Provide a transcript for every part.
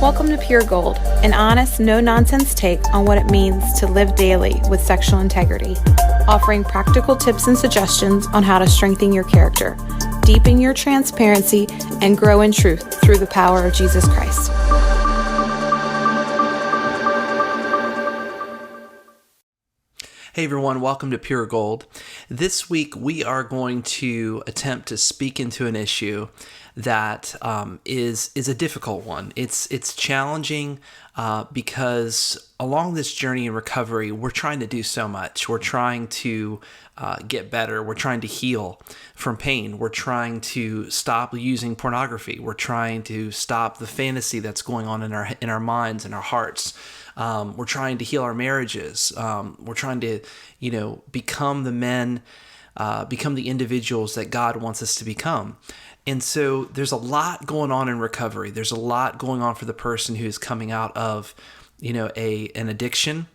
Welcome to Pure Gold, an honest, no-nonsense take on what it means to live daily with sexual integrity, offering practical tips and suggestions on how to strengthen your character, deepen your transparency, and grow in truth through the power of Jesus Christ. Hey everyone, welcome to Pure Gold. This week we are going to attempt to speak into an issue that is a difficult one. It's challenging because along this journey in recovery, we're trying to do so much. We're trying to get better. We're trying to heal from pain. We're trying to stop using pornography. We're trying to stop the fantasy that's going on in our minds and our hearts. We're trying to heal our marriages. We're trying to, become the men, become the individuals that God wants us to become. And so there's a lot going on in recovery. There's a lot going on for the person who is coming out of, an addiction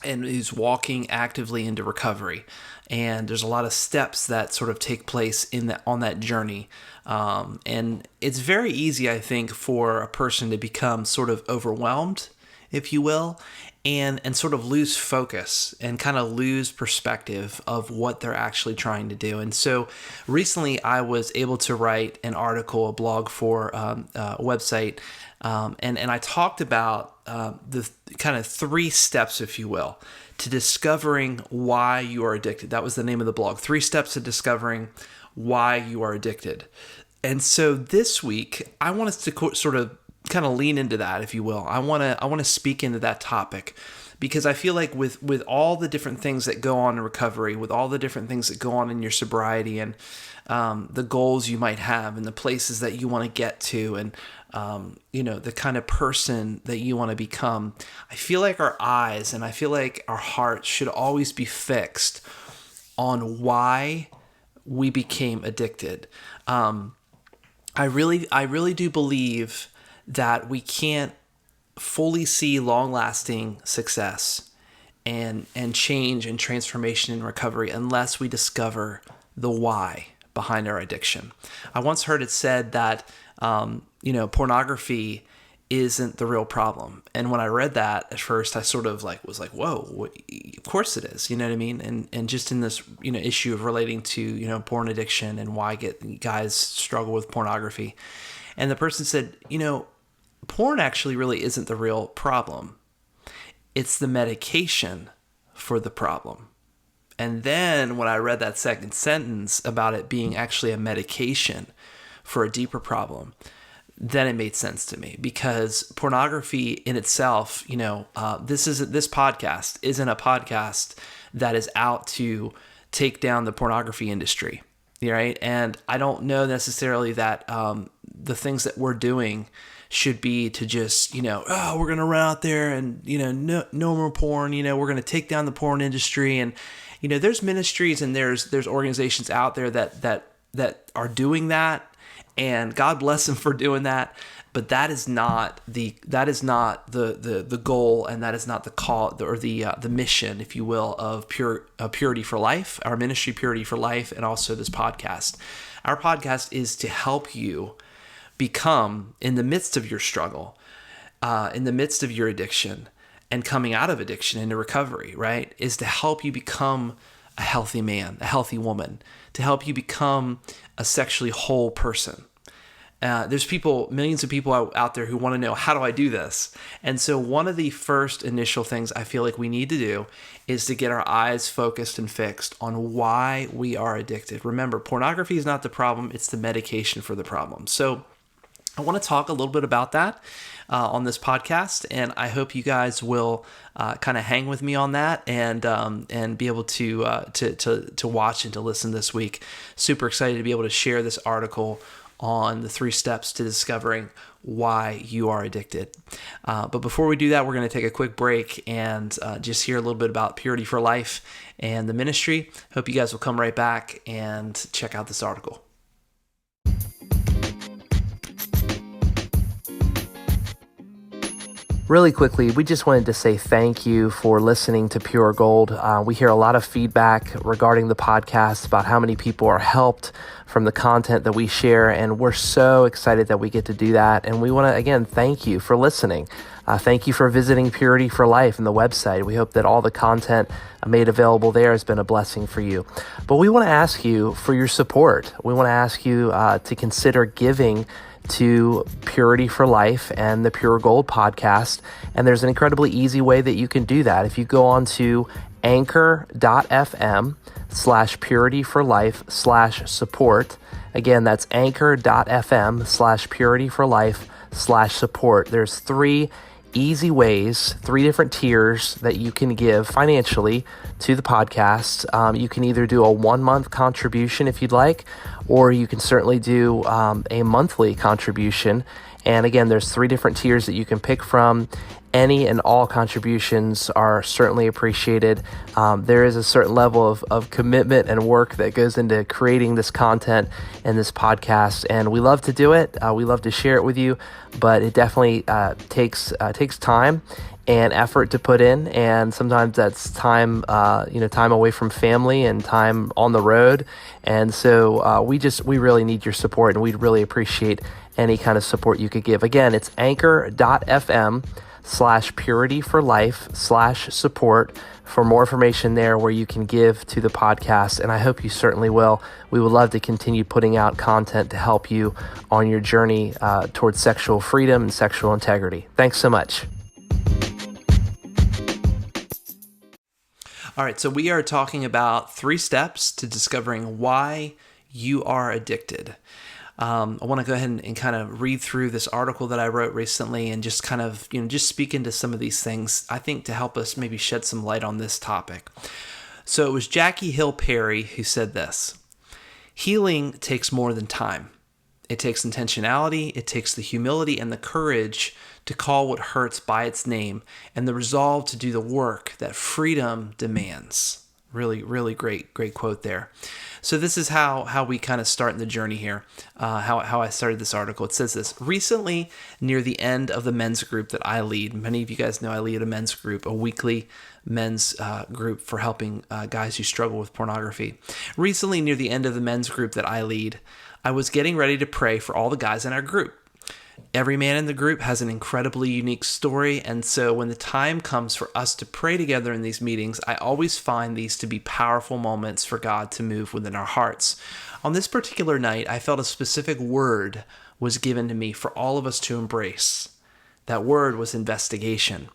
and who's walking actively into recovery. And there's a lot of steps that sort of take place on that journey. And it's very easy, I think, for a person to become sort of overwhelmed, if you will, and sort of lose focus and kind of lose perspective of what they're actually trying to do. And so recently I was able to write an article, a blog for a website, and I talked about the kind of 3 steps, if you will, to discovering why you are addicted. That was the name of the blog, 3 steps to discovering why you are addicted. And so this week, I want us to sort of kind of lean into that, if you will. I want to speak into that topic because I feel like with all the different things that go on in recovery, with all the different things that go on in your sobriety and the goals you might have and the places that you want to get to and the kind of person that you want to become, I feel like our eyes and I feel like our hearts should always be fixed on why we became addicted. I really do believe that we can't fully see long-lasting success and change and transformation in recovery unless we discover the why behind our addiction. I once heard it said that pornography isn't the real problem. And when I read that at first, I sort of was like, whoa, of course it is. You know what I mean? And just in this issue of relating to porn addiction and why guys struggle with pornography. And the person said, porn actually really isn't the real problem. It's the medication for the problem. And then when I read that second sentence about it being actually a medication for a deeper problem, then it made sense to me because pornography in itself, this podcast isn't a podcast that is out to take down the pornography industry, right? And I don't know necessarily that the things that we're doing should be to just, we're going to run out there and, no more porn, we're going to take down the porn industry. And, there's ministries and there's organizations out there that are doing that. And God bless them for doing that. But that is not the goal, and that is not the call or the mission, if you will, of Purity for Life, our ministry Purity for Life, and also this podcast. Our podcast is to help you become, in the midst of your struggle, in the midst of your addiction and coming out of addiction into recovery, right, is to help you become a healthy man, a healthy woman, to help you become a sexually whole person. There's millions of people out there who want to know, how do I do this? And so one of the first initial things I feel like we need to do is to get our eyes focused and fixed on why we are addicted. Remember, pornography is not the problem, it's the medication for the problem. So I want to talk a little bit about that on this podcast, and I hope you guys will kind of hang with me on that and be able to watch and to listen this week. Super excited to be able to share this article on the 3 steps to discovering why you are addicted. But before we do that, we're going to take a quick break and just hear a little bit about Purity for Life and the ministry. Hope you guys will come right back and check out this article. Really quickly, we just wanted to say thank you for listening to Pure Gold. We hear a lot of feedback regarding the podcast about how many people are helped from the content that we share, and we're so excited that we get to do that. And we want to, again, thank you for listening. Thank you for visiting Purity for Life and the website. We hope that all the content made available there has been a blessing for you. But we want to ask you for your support. We want to ask you to consider giving to Purity for Life and the Pure Gold podcast. And there's an incredibly easy way that you can do that. If you go on to anchor.fm/purityforlife/support. Again, that's anchor.fm/purityforlife/support. There's three easy ways, three different tiers that you can give financially to the podcast. You can either do a 1-month contribution if you'd like, or you can certainly do a monthly contribution. And again, there's three different tiers that you can pick from. Any and all contributions are certainly appreciated. There is a certain level of commitment and work that goes into creating this content and this podcast, and we love to do it. We love to share it with you, but it definitely takes time and effort to put in, and sometimes that's time away from family and time on the road. And so we really need your support, and we'd really appreciate any kind of support you could give. Again, it's anchor.fm/purityforlife/support for more information there where you can give to the podcast. And I hope you certainly will. We would love to continue putting out content to help you on your journey towards sexual freedom and sexual integrity. Thanks so much. All right, so we are talking about 3 steps to discovering why you are addicted. I want to go ahead and kind of read through this article that I wrote recently and just kind of, just speak into some of these things, I think, to help us maybe shed some light on this topic. So it was Jackie Hill Perry who said this: "Healing takes more than time. It takes intentionality, it takes the humility and the courage to call what hurts by its name, and the resolve to do the work that freedom demands." Really, really great quote there. So this is how we kind of start in the journey here, how I started this article. It says this: "Recently, near the end of the men's group that I lead," many of you guys know I lead a men's group, a weekly men's group for helping guys who struggle with pornography. "Recently, near the end of the men's group that I lead, I was getting ready to pray for all the guys in our group. Every man in the group has an incredibly unique story, and so when the time comes for us to pray together in these meetings, I always find these to be powerful moments for God to move within our hearts. On this particular night, I felt a specific word was given to me for all of us to embrace. That word was investigation.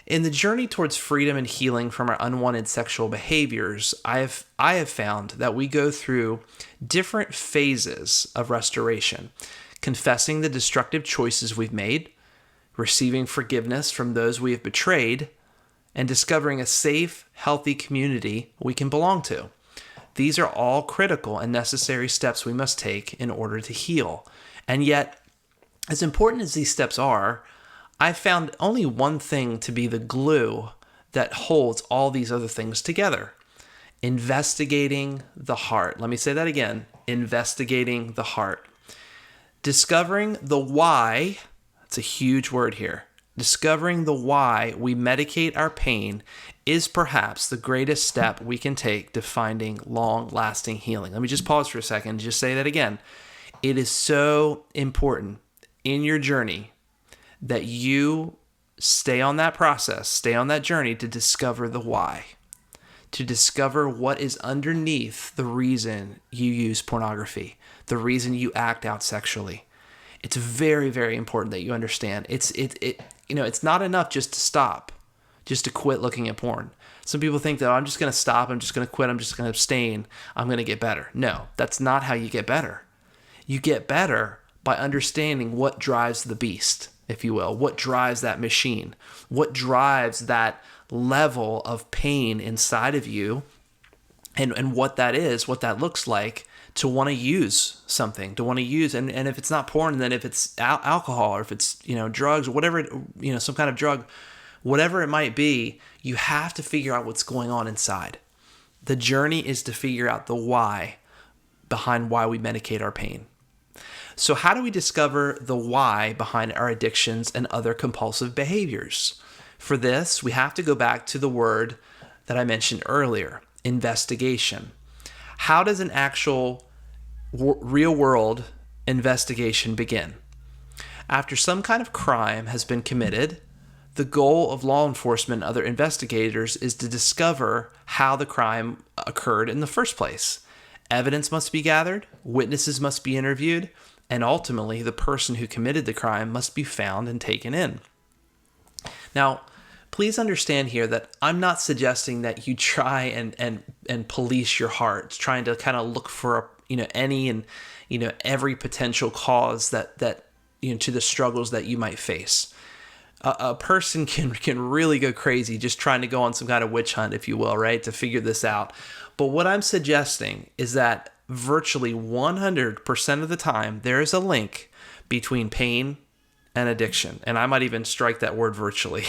In the journey towards freedom and healing from our unwanted sexual behaviors, I have found that we go through different phases of restoration: confessing the destructive choices we've made, receiving forgiveness from those we have betrayed, and discovering a safe, healthy community we can belong to. These are all critical and necessary steps we must take in order to heal. And yet, as important as these steps are, I found only one thing to be the glue that holds all these other things together: investigating the heart." Let me say that again: investigating the heart. Discovering the why, that's a huge word here. Discovering the why we medicate our pain is perhaps the greatest step we can take to finding long-lasting healing. Let me just pause for a second and just say that again. It is so important in your journey that you stay on that process, stay on that journey to discover the why, to discover what is underneath the reason you use pornography, the reason you act out sexually. It's very, very important that you understand. It's not enough just to stop, just to quit looking at porn. Some people think that, I'm just going to stop, I'm just going to quit, I'm just going to abstain, I'm going to get better. No, that's not how you get better. You get better by understanding what drives the beast, if you will, what drives that machine, what drives that level of pain inside of you, and what that is, what that looks like, to want to use something, and if it's not porn, then if it's alcohol, or if it's, drugs, or whatever, some kind of drug, whatever it might be, you have to figure out what's going on inside. The journey is to figure out the why behind why we medicate our pain. So how do we discover the why behind our addictions and other compulsive behaviors? For this, we have to go back to the word that I mentioned earlier, investigation. How does an actual real-world investigation begin? After some kind of crime has been committed, the goal of law enforcement and other investigators is to discover how the crime occurred in the first place. Evidence must be gathered, witnesses must be interviewed, and ultimately the person who committed the crime must be found and taken in. Now, please understand here that I'm not suggesting that you try and police your heart, trying to kind of look for any and every potential cause that to the struggles that you might face. A person can really go crazy just trying to go on some kind of witch hunt, if you will, right, to figure this out. But what I'm suggesting is that virtually 100% of the time, there is a link between pain and addiction. And I might even strike that word virtually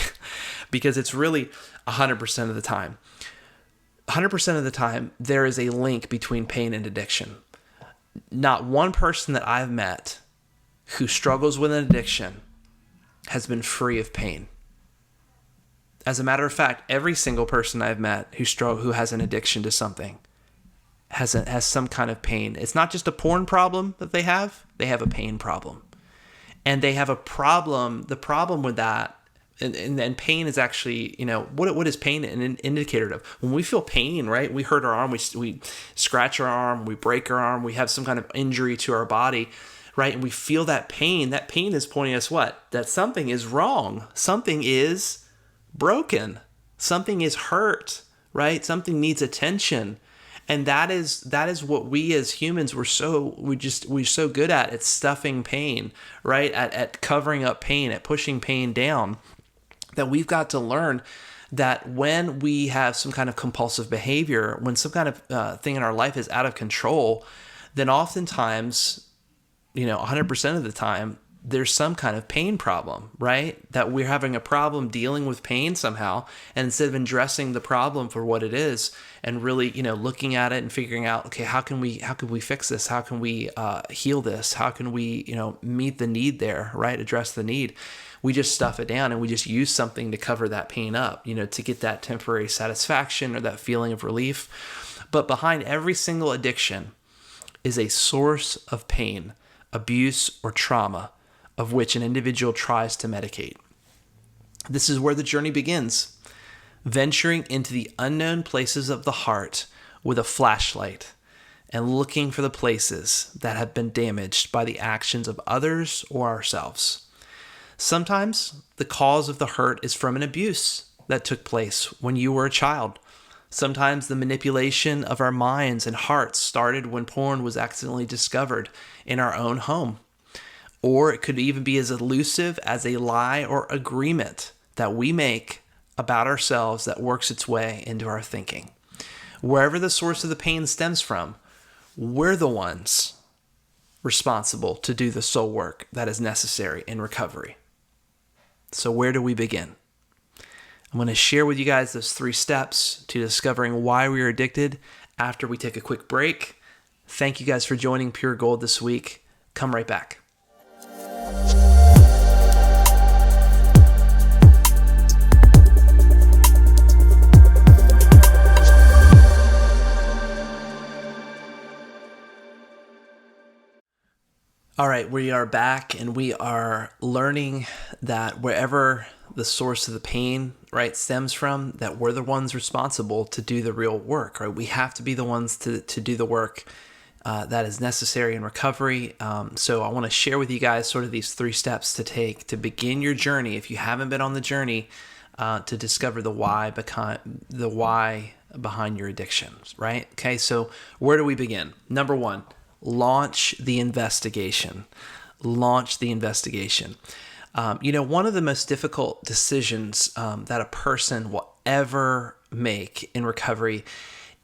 because it's really 100% of the time. 100% of the time, there is a link between pain and addiction. Not one person that I've met who struggles with an addiction has been free of pain. As a matter of fact, every single person I've met who has an addiction to something has some kind of pain. It's not just a porn problem that they have a pain problem. And they have a problem, the problem with that, and pain is actually, what is pain an indicator of? When we feel pain, right, we hurt our arm, we scratch our arm, we break our arm, we have some kind of injury to our body, right? And we feel that pain is pointing us what? That something is wrong. Something is broken. Something is hurt, right? Something needs attention. And that is what we as humans we're so good at. It's stuffing pain, right? At covering up pain, at pushing pain down. That we've got to learn that when we have some kind of compulsive behavior, when some kind of thing in our life is out of control, then oftentimes, 100% of the time, there's some kind of pain problem, right? That we're having a problem dealing with pain somehow. And instead of addressing the problem for what it is and really, looking at it and figuring out, okay, how can we fix this? How can we heal this? How can we, meet the need there, right? Address the need. We just stuff it down and we just use something to cover that pain up, to get that temporary satisfaction or that feeling of relief. But behind every single addiction is a source of pain, abuse, or trauma of which an individual tries to medicate. This is where the journey begins, venturing into the unknown places of the heart with a flashlight and looking for the places that have been damaged by the actions of others or ourselves. Sometimes the cause of the hurt is from an abuse that took place when you were a child. Sometimes the manipulation of our minds and hearts started when porn was accidentally discovered in our own home. Or it could even be as elusive as a lie or agreement that we make about ourselves that works its way into our thinking. Wherever the source of the pain stems from, we're the ones responsible to do the soul work that is necessary in recovery. So where do we begin? I'm going to share with you guys those 3 steps to discovering why we are addicted after we take a quick break. Thank you guys for joining Pure Gold this week. Come right back. All right, we are back and we are learning that wherever the source of the pain, right, stems from, that we're the ones responsible to do the real work, right? We have to be the ones to do the work that is necessary in recovery. So I want to share with you guys sort of these 3 steps to take to begin your journey, if you haven't been on the journey, to discover the why behind your addictions, right? Okay, so where do we begin? Number 1. Launch the investigation. Launch the investigation. One of the most difficult decisions that a person will ever make in recovery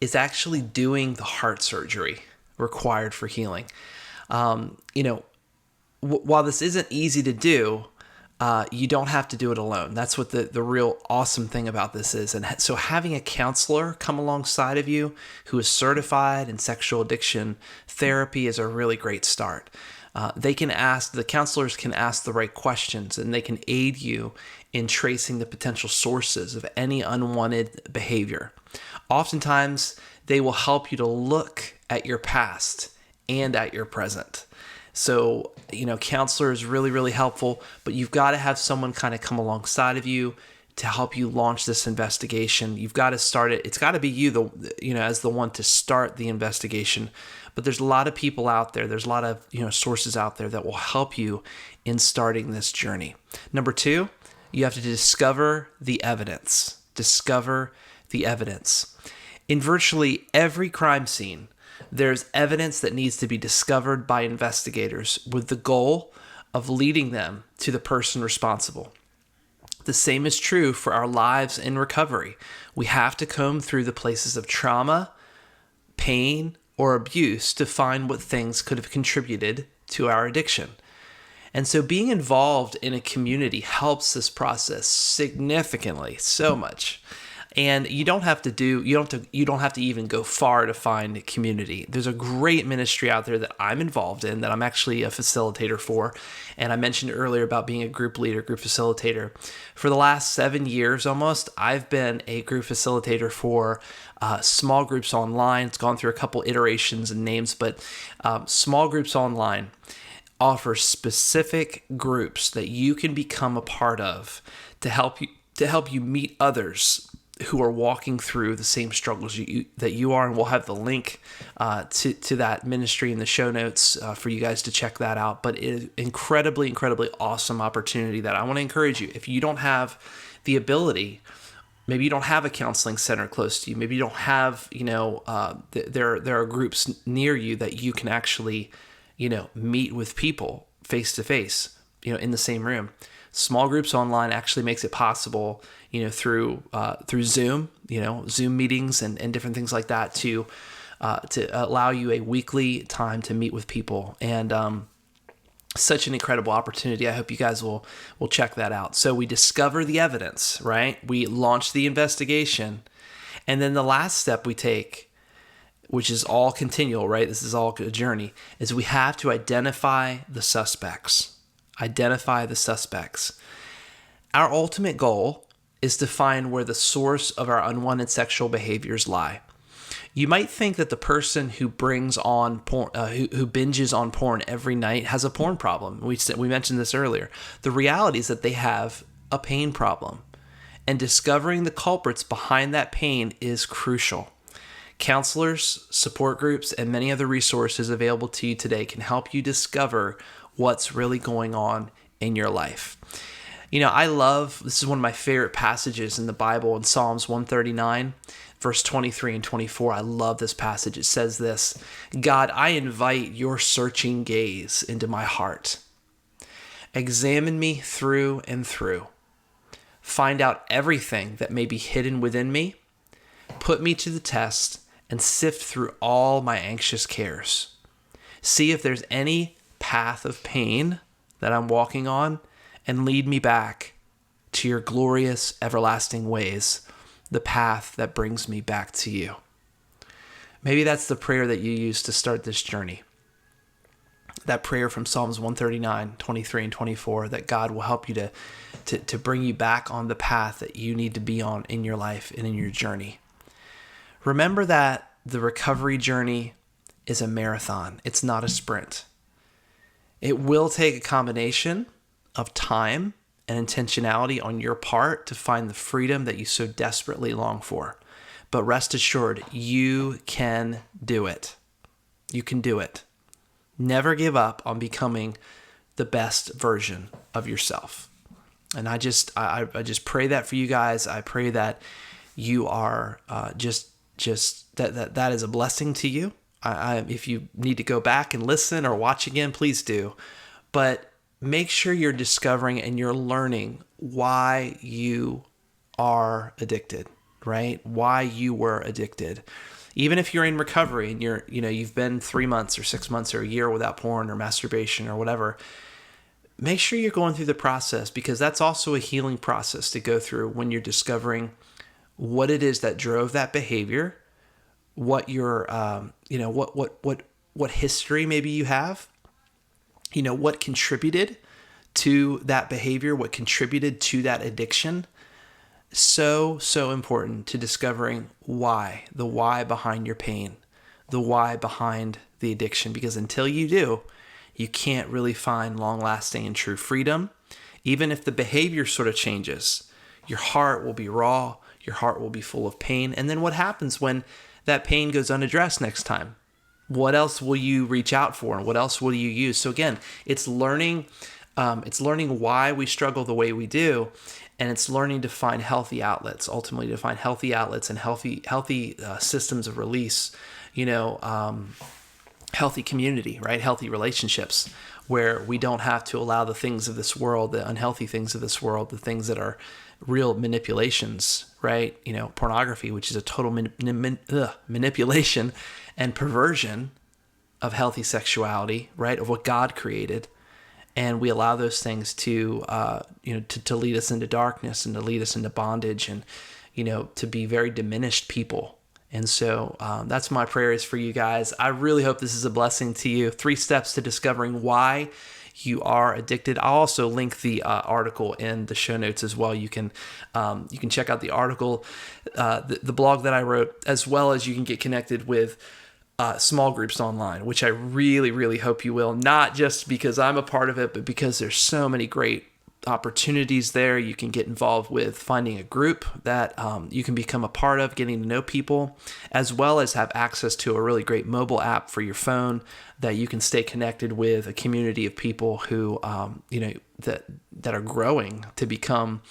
is actually doing the heart surgery required for healing. While this isn't easy to do, you don't have to do it alone. That's what the real awesome thing about this is. And so having a counselor come alongside of you who is certified in sexual addiction therapy is a really great start. The counselors can ask the right questions, and they can aid you in tracing the potential sources of any unwanted behavior. Oftentimes, they will help you to look at your past and at your present. So, counselor is really, really helpful, but you've got to have someone kind of come alongside of you to help you launch this investigation. You've got to start it. It's got to be you, as the one to start the investigation. But there's a lot of people out there. There's a lot of, sources out there that will help you in starting this journey. Number 2, you have to discover the evidence. Discover the evidence. In virtually every crime scene, there's evidence that needs to be discovered by investigators with the goal of leading them to the person responsible. The same is true for our lives in recovery. We have to comb through the places of trauma, pain, or abuse to find what things could have contributed to our addiction. And so being involved in a community helps this process significantly, so much. And you don't have to even go far to find a community. There's a great ministry out there that I'm involved in, that I'm actually a facilitator for. And I mentioned earlier about being a group leader, group facilitator. For the last 7 years almost, I've been a group facilitator for small groups online. It's gone through a couple iterations and names, but small groups online offer specific groups that you can become a part of to help you meet others who are walking through the same struggles that you are. And we'll have the link to that ministry in the show notes for you guys to check that out. But it is incredibly, incredibly awesome opportunity that I want to encourage you. If you don't have the ability, maybe you don't have a counseling center close to you, maybe you don't have, there are groups near you that you can actually, meet with people face to face, in the same room. Small groups online actually makes it possible, through Zoom, Zoom meetings and different things like that to allow you a weekly time to meet with people. And such an incredible opportunity. I hope you guys will check that out. So we discover the evidence, right? We launch the investigation. And then the last step we take, which is all continual, right? This is all a journey, is we have to identify the suspects. Identify the suspects. Our ultimate goal is to find where the source of our unwanted sexual behaviors lie. You might think that the person who brings on porn, who binges on porn every night has a porn problem. We mentioned this earlier. The reality is that they have a pain problem, and discovering the culprits behind that pain is crucial. Counselors, support groups, and many other resources available to you today can help you discover what's really going on in your life. This is one of my favorite passages in the Bible, in Psalms 139, verse 23 and 24. I love this passage. It says this: God, I invite your searching gaze into my heart. Examine me through and through. Find out everything that may be hidden within me. Put me to the test and sift through all my anxious cares. See if there's any path of pain that I'm walking on, and lead me back to your glorious everlasting ways, the path that brings me back to you. Maybe that's the prayer that you use to start this journey. That prayer from Psalms 139, 23 and 24, that God will help you to bring you back on the path that you need to be on in your life and in your journey. Remember that the recovery journey is a marathon. It's not a sprint. It will take a combination of time and intentionality on your part to find the freedom that you so desperately long for. But rest assured, you can do it. You can do it. Never give up on becoming the best version of yourself. And I just pray that for you guys. I pray that you are that is a blessing to you. If you need to go back and listen or watch again, please do. But make sure you're discovering and you're learning why you are addicted, right? Why you were addicted. Even if you're in recovery and you've been 3 months or 6 months or a year without porn or masturbation or whatever, make sure you're going through the process, because that's also a healing process to go through when you're discovering what it is that drove that behavior, what your, what history maybe you have, what contributed to that behavior, what contributed to that addiction. So important to discovering why, the why behind your pain, the why behind the addiction, because until you do, you can't really find long-lasting and true freedom. Even if the behavior sort of changes, your heart will be raw, your heart will be full of pain. And then what happens when that pain goes unaddressed next time? What else will you reach out for, and what else will you use? So again, it's learning why we struggle the way we do, and it's learning to find healthy outlets, ultimately to find healthy outlets and healthy systems of release, healthy community, right? Healthy relationships where we don't have to allow the things of this world, the unhealthy things of this world, the things that are real manipulations, right? Pornography, which is a total manipulation and perversion of healthy sexuality, right? Of what God created. And we allow those things to lead us into darkness and to lead us into bondage and, to be very diminished people. And so that's my prayers for you guys. I really hope this is a blessing to you. 3 steps to discovering why you are addicted. I'll also link the article in the show notes as well. You can check out the article, the blog that I wrote, as well as you can get connected with small groups online, which I really, really hope you will, not just because I'm a part of it, but because there's so many great opportunities there. You can get involved with finding a group that you can become a part of, getting to know people, as well as have access to a really great mobile app for your phone that you can stay connected with a community of people who, that are growing to become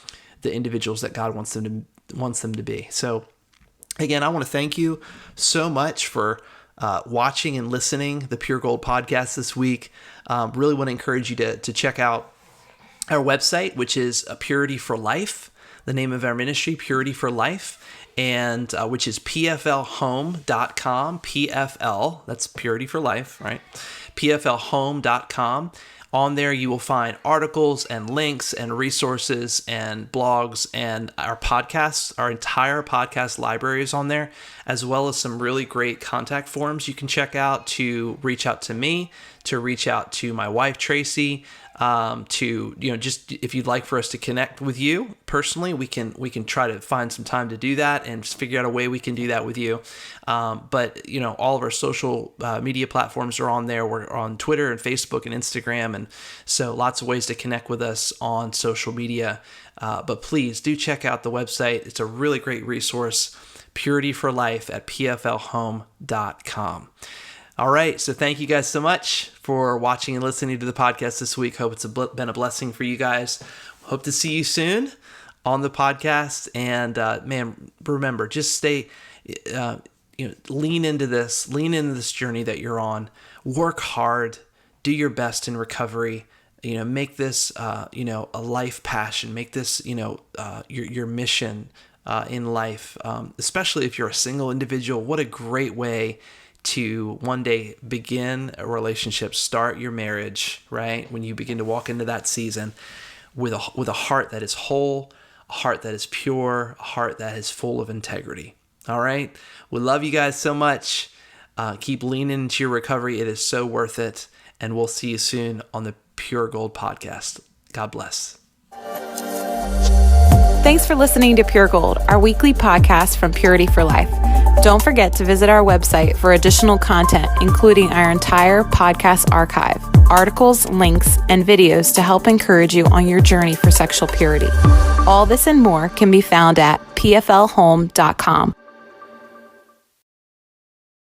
the individuals that God wants them to be. So again, I want to thank you so much for watching and listening the Pure Gold podcast this week. Really want to encourage you to check out our website, which is Purity for Life, the name of our ministry, Purity for Life, and which is pflhome.com, PFL, that's Purity for Life, right? pflhome.com. On there, you will find articles and links and resources and blogs and our podcasts. Our entire podcast library is on there, as well as some really great contact forms you can check out to reach out to me, to reach out to my wife, Tracy, to, just if you'd like for us to connect with you personally, we can try to find some time to do that and just figure out a way we can do that with you. But all of our social media platforms are on there. We're on Twitter and Facebook and Instagram. And so lots of ways to connect with us on social media. But please do check out the website. It's a really great resource, Purity for Life at pflhome.com. All right, so thank you guys so much for watching and listening to the podcast this week. Hope it's been a blessing for you guys. Hope to see you soon on the podcast. And remember, just stay, lean into this journey that you're on. Work hard, do your best in recovery. Make this, a life passion. Make this, your mission in life. Especially if you're a single individual, what a great way to one day begin a relationship, start your marriage, right? When you begin to walk into that season with a heart that is whole, a heart that is pure, a heart that is full of integrity. All right? We love you guys so much. Keep leaning into your recovery. It is so worth it. And we'll see you soon on the Pure Gold podcast. God bless. Thanks for listening to Pure Gold, our weekly podcast from Purity for Life. Don't forget to visit our website for additional content, including our entire podcast archive, articles, links, and videos to help encourage you on your journey for sexual purity. All this and more can be found at pflhome.com.